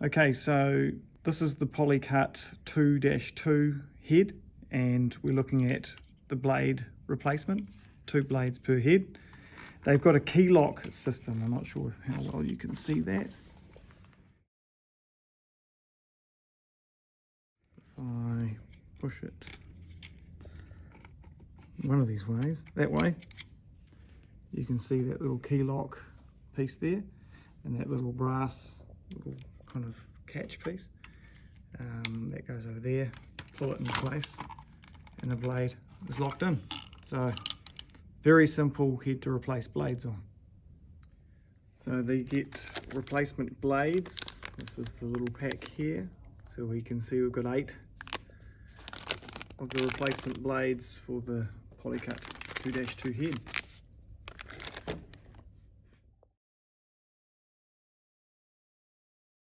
Okay, so this is the PolyCut 2-2 head, and we're looking at the blade replacement, 2 blades per head. They've got a key lock system. I'm not sure how well you can see that. If I push it one of these ways, that way, you can see that little key lock piece there, and that little brass little kind of catch piece that goes over there. Pull it in place and the blade is locked in. So very simple head to replace blades on. So they get replacement blades. This is the little pack here, so we can see we've got 8 of the replacement blades for the PolyCut 2-2 head.